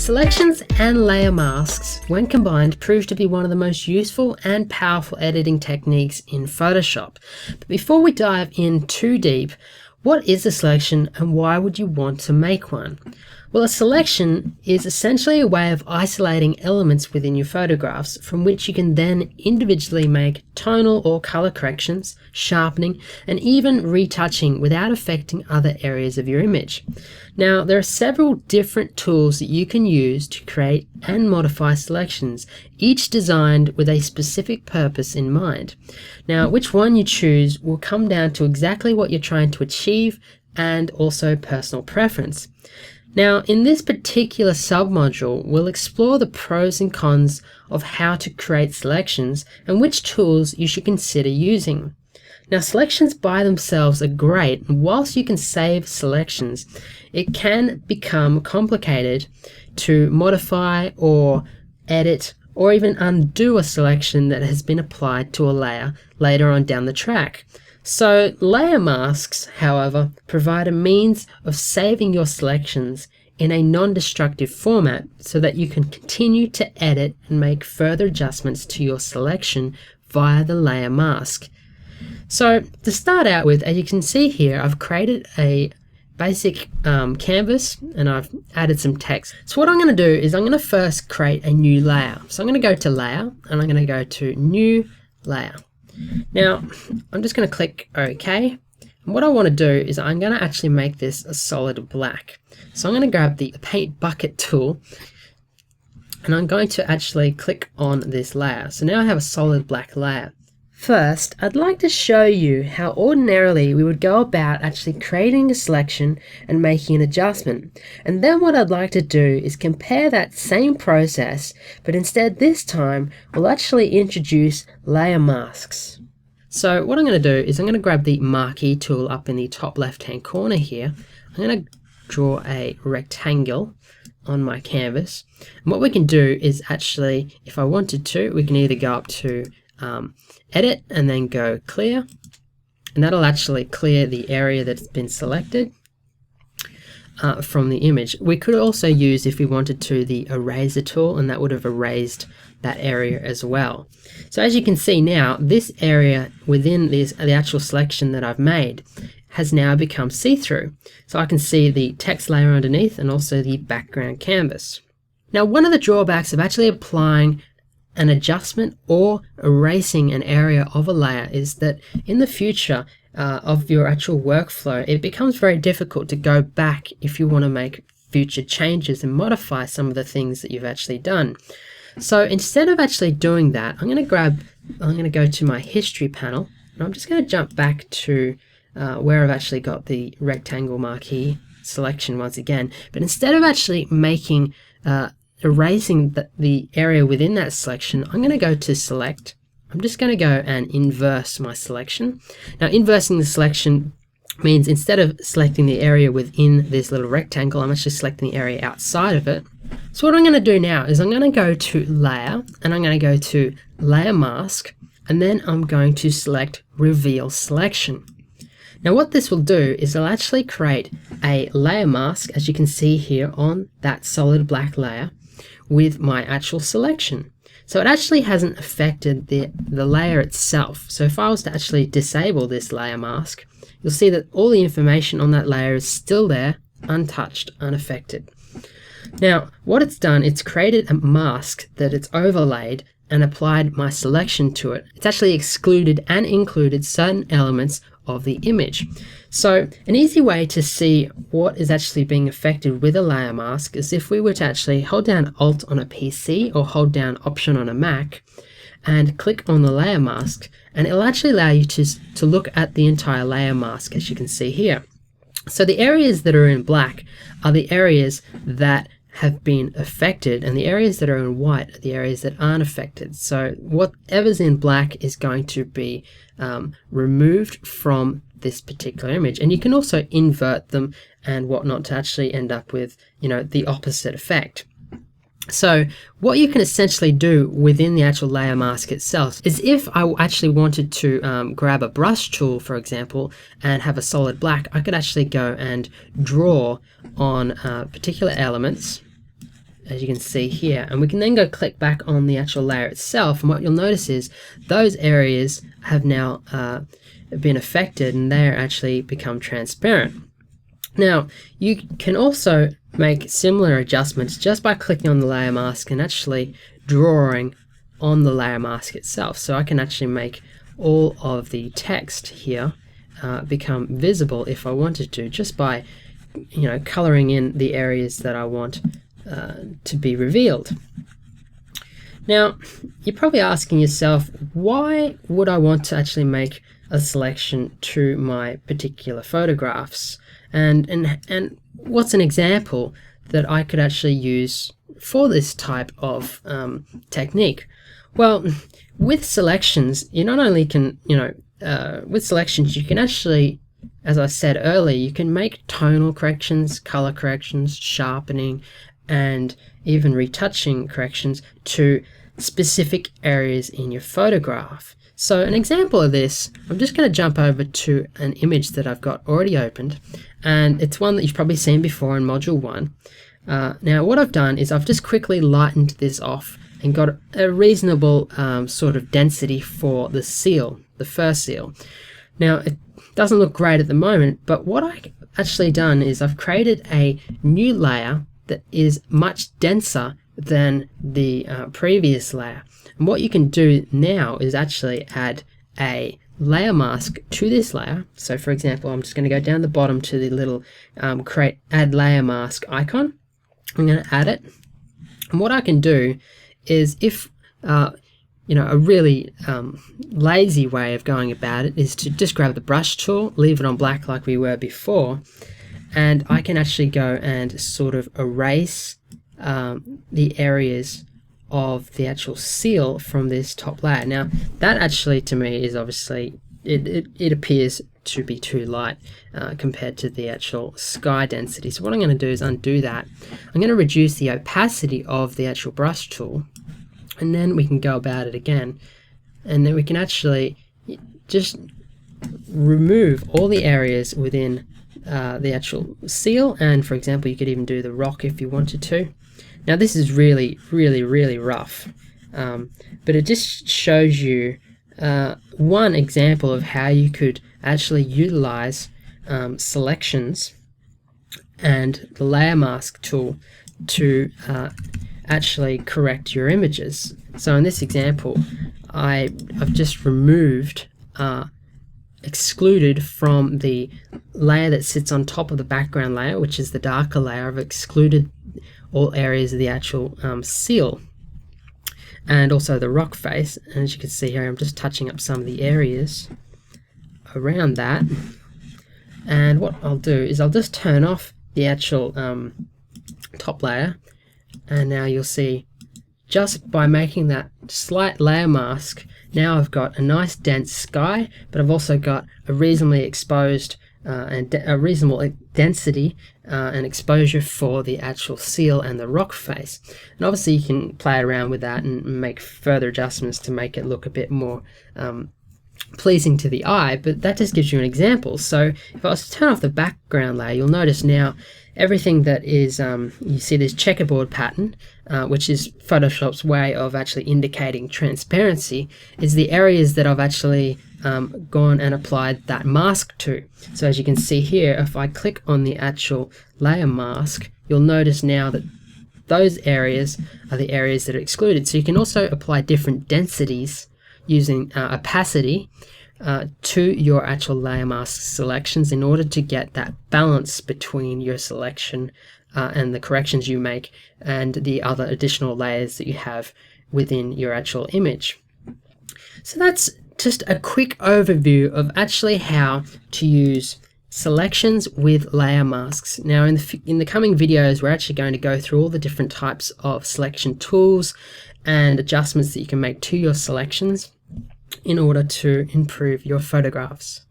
Selections and layer masks, when combined, prove to be one of the most useful and powerful editing techniques in Photoshop. But before we dive in too deep, what is a selection and why would you want to make one? Well, a selection is essentially a way of isolating elements within your photographs from which you can then individually make tonal or color corrections, sharpening, and even retouching without affecting other areas of your image. Now, there are several different tools that you can use to create and modify selections, each designed with a specific purpose in mind. Now, which one you choose will come down to exactly what you're trying to achieve and also personal preference. Now, in this particular submodule, we'll explore the pros and cons of how to create selections and which tools you should consider using. Now, selections by themselves are great, and whilst you can save selections, it can become complicated to modify or edit or even undo a selection that has been applied to a layer later on down the track. So layer masks, however, provide a means of saving your selections in a non-destructive format so that you can continue to edit and make further adjustments to your selection via the layer mask. So to start out with, as you can see here, I've created a basic canvas and I've added some text. So what I'm going to do is I'm going to first create a new layer. So I'm going to go to layer and I'm going to go to new layer. Now, I'm just going to click OK. And what I want to do is I'm going to actually make this a solid black. So I'm going to grab the paint bucket tool and I'm going to actually click on this layer. So now I have a solid black layer. First, I'd like to show you how ordinarily we would go about actually creating a selection and making an adjustment. And then what I'd like to do is compare that same process, but instead this time we'll actually introduce layer masks. So what I'm going to do is I'm going to grab the marquee tool up in the top left hand corner here. I'm going to draw a rectangle on my canvas. And what we can do is actually, if I wanted to, we can either go up to edit and then go clear, and that'll actually clear the area that's been selected from the image. We could also use, if we wanted to, the eraser tool, and that would have erased that area as well. So as you can see now, this area within the actual selection that I've made has now become see-through. So I can see the text layer underneath and also the background canvas. Now, one of the drawbacks of actually applying an adjustment or erasing an area of a layer is that in the future of your actual workflow, it becomes very difficult to go back if you want to make future changes and modify some of the things that you've actually done. So instead of actually doing that, I'm going to go to my history panel and I'm just going to jump back to where I've actually got the rectangle marquee selection once again. But instead of actually making erasing the area within that selection, I'm going to go to select. I'm just going to go and inverse my selection. Now, inversing the selection means instead of selecting the area within this little rectangle, I'm actually selecting the area outside of it. So what I'm going to do now is I'm going to go to layer and I'm going to go to layer mask, and then I'm going to select reveal selection. Now what this will do is it'll actually create a layer mask, as you can see here on that solid black layer, with my actual selection. So it actually hasn't affected the layer itself. So if I was to actually disable this layer mask, you'll see that all the information on that layer is still there, untouched, unaffected. Now what it's done, it's created a mask that it's overlaid and applied my selection to it. It's actually excluded and included certain elements of the image. So an easy way to see what is actually being affected with a layer mask is if we were to actually hold down Alt on a PC or hold down Option on a Mac and click on the layer mask, and it'll actually allow you to look at the entire layer mask, as you can see here. So the areas that are in black are the areas that have been affected, and the areas that are in white are the areas that aren't affected. So whatever's in black is going to be removed from this particular image, and you can also invert them and whatnot to actually end up with, the opposite effect. So what you can essentially do within the actual layer mask itself is, if I actually wanted to grab a brush tool, for example, and have a solid black, I could actually go and draw on particular elements as you can see here, and we can then go click back on the actual layer itself, and what you'll notice is those areas have now been affected and they're actually become transparent. Now you can also make similar adjustments just by clicking on the layer mask and actually drawing on the layer mask itself. So I can actually make all of the text here become visible if I wanted to, just by coloring in the areas that I want to be revealed. Now you're probably asking yourself, why would I want to actually make a selection to my particular photographs, and what's an example that I could actually use for this type of technique? Well, with selections, you not only can with selections you can actually, as I said earlier, you can make tonal corrections, color corrections, sharpening, and even retouching corrections to specific areas in your photograph. So an example of this, I'm just going to jump over to an image that I've got already opened, and it's one that you've probably seen before in Module 1. Now what I've done is I've just quickly lightened this off and got a reasonable sort of density for the seal, the first seal. Now it doesn't look great at the moment, but what I've actually done is I've created a new layer that is much denser than the previous layer. And what you can do now is actually add a layer mask to this layer. So for example, I'm just going to go down the bottom to the little create add layer mask icon. I'm going to add it, and what I can do is, if a really lazy way of going about it is to just grab the brush tool, leave it on black like we were before, and I can actually go and sort of erase the areas of the actual seal from this top layer. Now that actually to me is obviously, it appears to be too light compared to the actual sky density. So what I'm going to do is undo that. I'm going to reduce the opacity of the actual brush tool, and then we can go about it again, and then we can actually just remove all the areas within the actual seal. And for example, you could even do the rock if you wanted to. Now this is really rough, but it just shows you one example of how you could actually utilize selections and the layer mask tool to actually correct your images. So in this example, I've just removed, excluded from the layer that sits on top of the background layer, which is the darker layer. I've excluded all areas of the actual seal, and also the rock face. And as you can see here, I'm just touching up some of the areas around that. And what I'll do is I'll just turn off the actual top layer, and now you'll see, just by making that slight layer mask, now I've got a nice dense sky, but I've also got a reasonably exposed and a reasonable density and exposure for the actual seal and the rock face. And obviously you can play around with that and make further adjustments to make it look a bit more pleasing to the eye, but that just gives you an example. So if I was to turn off the background layer, you'll notice now everything that is, you see this checkerboard pattern, which is Photoshop's way of actually indicating transparency, is the areas that I've actually gone and applied that mask to. So as you can see here, if I click on the actual layer mask, you'll notice now that those areas are the areas that are excluded. So you can also apply different densities using opacity to your actual layer mask selections in order to get that balance between your selection and the corrections you make and the other additional layers that you have within your actual image. So that's just a quick overview of actually how to use selections with layer masks. Now in the coming videos, we're actually going to go through all the different types of selection tools and adjustments that you can make to your selections in order to improve your photographs.